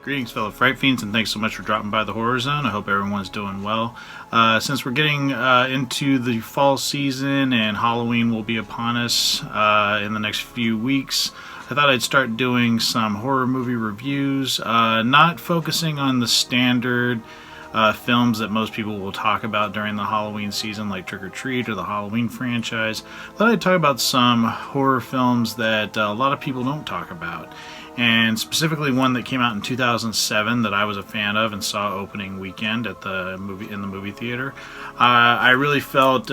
Greetings, fellow Fright Fiends, and thanks so much for dropping by the Horror Zone. I hope everyone's doing well. Since we're getting into the fall season and Halloween will be upon us in the next few weeks, I thought I'd start doing some horror movie reviews, not focusing on the standard films that most people will talk about during the Halloween season, like Trick or Treat or the Halloween franchise. I thought I'd talk about some horror films that a lot of people don't talk about, and specifically one that came out in 2007 that I was a fan of and saw opening weekend at the movie theater. I really felt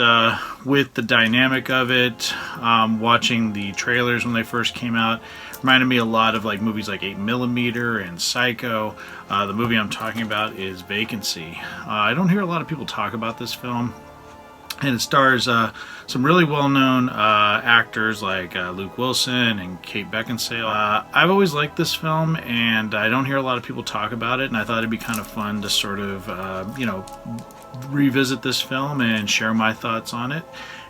with the dynamic of it, watching the trailers when they first came out, reminded me a lot of like movies like 8mm and Psycho. The movie I'm talking about is Vacancy. I don't hear a lot of people talk about this film, and it stars some really well-known actors like Luke Wilson and Kate Beckinsale. I've always liked this film, and I don't hear a lot of people talk about it, and I thought it'd be kind of fun to sort of, revisit this film and share my thoughts on it,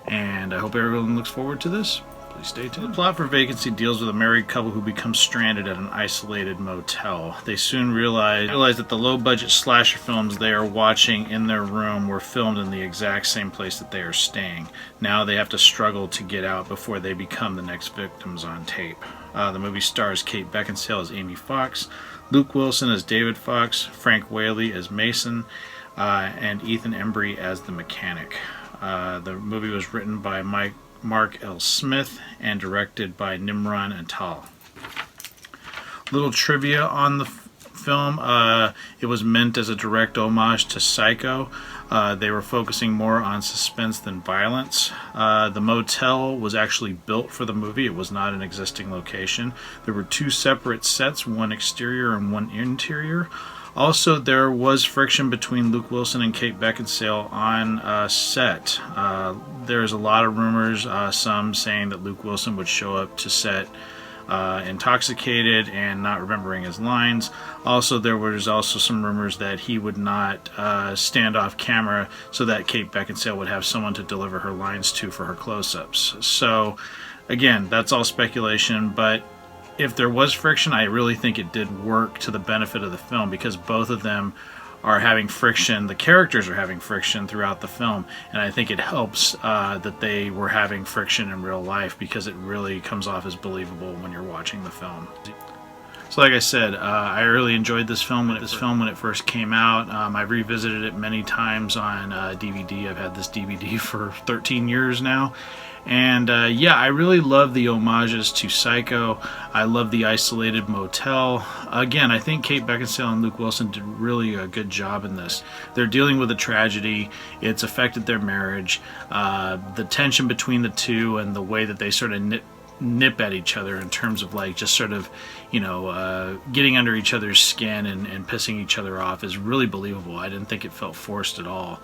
and I hope everyone looks forward to this. Please stay tuned. The plot for Vacancy deals with a married couple who become stranded at an isolated motel. They soon realize that the low-budget slasher films they are watching in their room were filmed in the exact same place that they are staying. Now they have to struggle to get out before they become the next victims on tape. The movie stars Kate Beckinsale as Amy Fox, Luke Wilson as David Fox, Frank Whaley as Mason, and Ethan Embry as the mechanic. The movie was written by Mark L. Smith and directed by Nimran Atal. Little trivia on the film. It was meant as a direct homage to Psycho. They were focusing more on suspense than violence. The motel was actually built for the movie. It was not an existing location. There were two separate sets, one exterior and one interior. Also, there was friction between Luke Wilson and Kate Beckinsale on set. There's a lot of rumors, some saying that Luke Wilson would show up to set intoxicated and not remembering his lines. Also, there was also some rumors that he would not stand off camera so that Kate Beckinsale would have someone to deliver her lines to for her close-ups. So, again, that's all speculation, but if there was friction, I really think it did work to the benefit of the film, because both of them are having friction. The characters are having friction throughout the film, and I think it helps that they were having friction in real life, because it really comes off as believable when you're watching the film. So like I said, I really enjoyed this film when it first came out. I've revisited it many times on DVD. I've had this DVD for 13 years now. And yeah, I really love the homages to Psycho. I love the isolated motel. Again, I think Kate Beckinsale and Luke Wilson did really a good job in this. They're dealing with a tragedy. It's affected their marriage. The tension between the two and the way that they sort of nip at each other in terms of like just sort of, getting under each other's skin and pissing each other off is really believable. I didn't think it felt forced at all.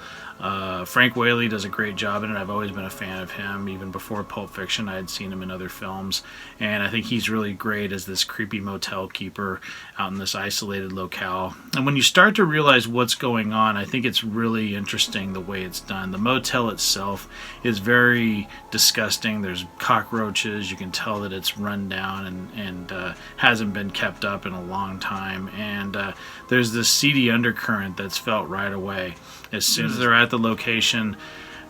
Frank Whaley does a great job in it. I've always been a fan of him. Even before Pulp Fiction, I had seen him in other films, and I think he's really great as this creepy motel keeper out in this isolated locale. And when you start to realize what's going on, I think it's really interesting the way it's done. The motel itself is very disgusting. There's cockroaches. You can tell that it's run down and hasn't been kept up in a long time. And there's this seedy undercurrent that's felt right away. As soon as they're at the location,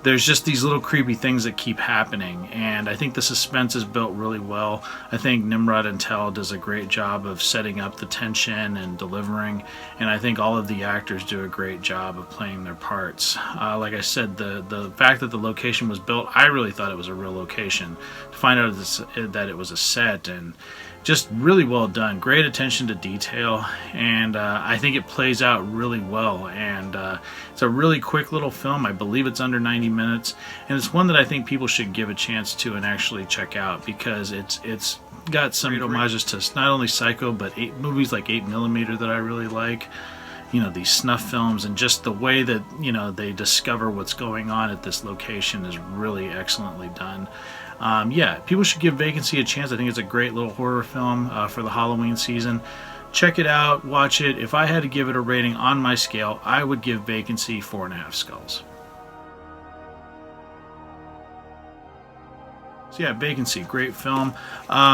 there's just these little creepy things that keep happening, and I think the suspense is built really well. I think Nimran Atal does a great job of setting up the tension and delivering, and I think all of the actors do a great job of playing their parts. Like I said, the fact that the location was built, I really thought it was a real location. To find out that it was a set, and just really well done. Great attention to detail, and I think it plays out really well. And it's a really quick little film. I believe it's under 90 minutes, and it's one that I think people should give a chance to and actually check out, because it's got some homages to not only Psycho, but movies like 8mm that I really like. These snuff films, and just the way that they discover what's going on at this location is really excellently done. Yeah, people should give Vacancy a chance. I think it's a great little horror film for the Halloween season. Check it out, watch it. If I had to give it a rating on my scale, I would give Vacancy 4.5 skulls. So yeah, Vacancy, great film.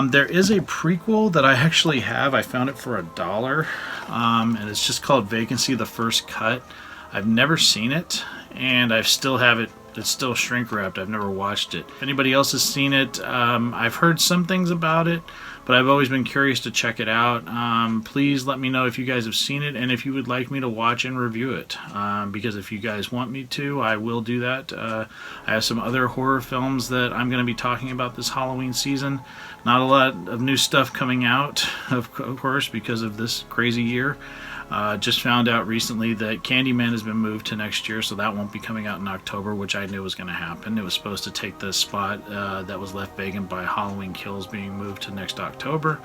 There is a prequel that I actually have. I found it for $1, and it's just called Vacancy: The First Cut. I've never seen it, and I still have it. It's still shrink wrapped. I've never watched it. If anybody else has seen it, I've heard some things about it, but I've always been curious to check it out. Please let me know if you guys have seen it and if you would like me to watch and review it. Because if you guys want me to, I will do that. I have some other horror films that I'm going to be talking about this Halloween season. Not a lot of new stuff coming out, of course, because of this crazy year. Just found out recently that Candyman has been moved to next year, so that won't be coming out in October, which I knew was going to happen. It was supposed to take the spot that was left vacant by Halloween Kills being moved to next October.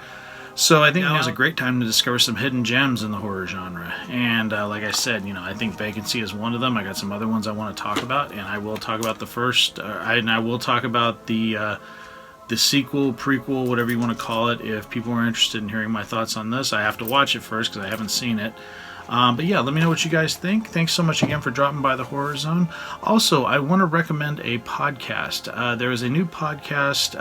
So I think now is a great time to discover some hidden gems in the horror genre. And like I said, I think Vacancy is one of them. I got some other ones I want to talk about, and I will talk about the first, and I will talk about the sequel, prequel, whatever you want to call it. If people are interested in hearing my thoughts on this, I have to watch it first because I haven't seen it. But yeah, let me know what you guys think. Thanks so much again for dropping by the Horror Zone. Also, I want to recommend a podcast. There is a new podcast.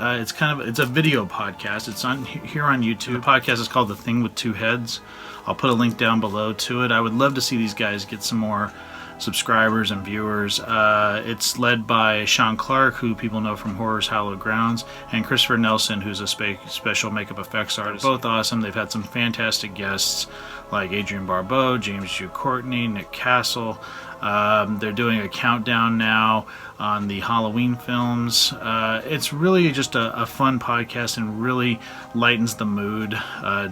It's a video podcast. It's on here on YouTube. The podcast is called The Thing with Two Heads. I'll put a link down below to it. I would love to see these guys get some more subscribers and viewers. It's led by Sean Clark, who people know from Horror's Hallowed Grounds, and Christopher Nelson, who's a special makeup effects artist. Both awesome. They've had some fantastic guests like Adrienne Barbeau, James Jude Courtney, Nick Castle. They're doing a countdown now on the Halloween films. It's really just a fun podcast and really lightens the mood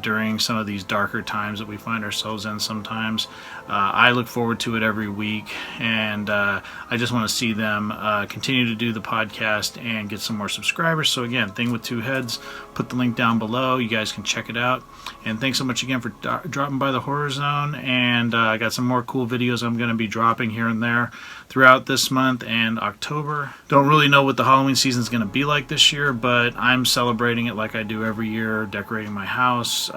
during some of these darker times that we find ourselves in sometimes. I look forward to it every week, and I just want to see them continue to do the podcast and get some more subscribers. So again, Thing with Two Heads, put the link down below. You guys can check it out. And thanks so much again for dropping by the Horror Zone. And I got some more cool videos I'm going to be dropping here and there throughout this month and October. Don't really know what the Halloween season is going to be like this year, but I'm celebrating it like I do every year, decorating my house.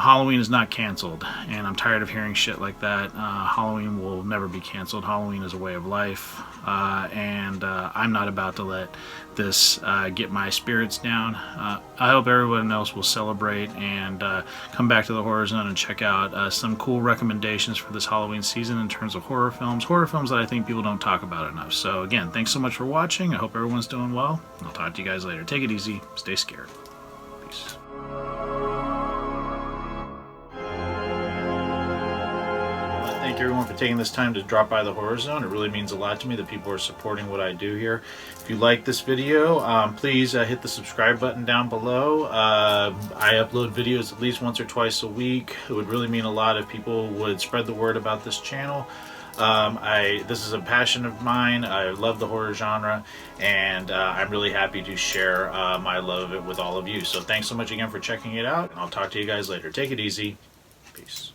Halloween is not canceled, and I'm tired of hearing shit like that. Halloween will never be canceled. Halloween is a way of life, and I'm not about to let this get my spirits down. I hope everyone else will celebrate and come back to the Horror Zone and check out some cool recommendations for this Halloween season in terms of horror films that I think people don't talk about enough. So again, thanks so much for watching. I hope everyone's doing well. I'll talk to you guys later. Take it easy. Stay scared. Peace. Thank you everyone for taking this time to drop by the Horror Zone. It really means a lot to me that people are supporting what I do here. If you like this video, please hit the subscribe button down below. I upload videos at least once or twice a week. It would really mean a lot if people would spread the word about this channel. This is a passion of mine. I love the horror genre, and I'm really happy to share my love of it with all of you. So thanks so much again for checking it out, and I'll talk to you guys later. Take it easy. Peace.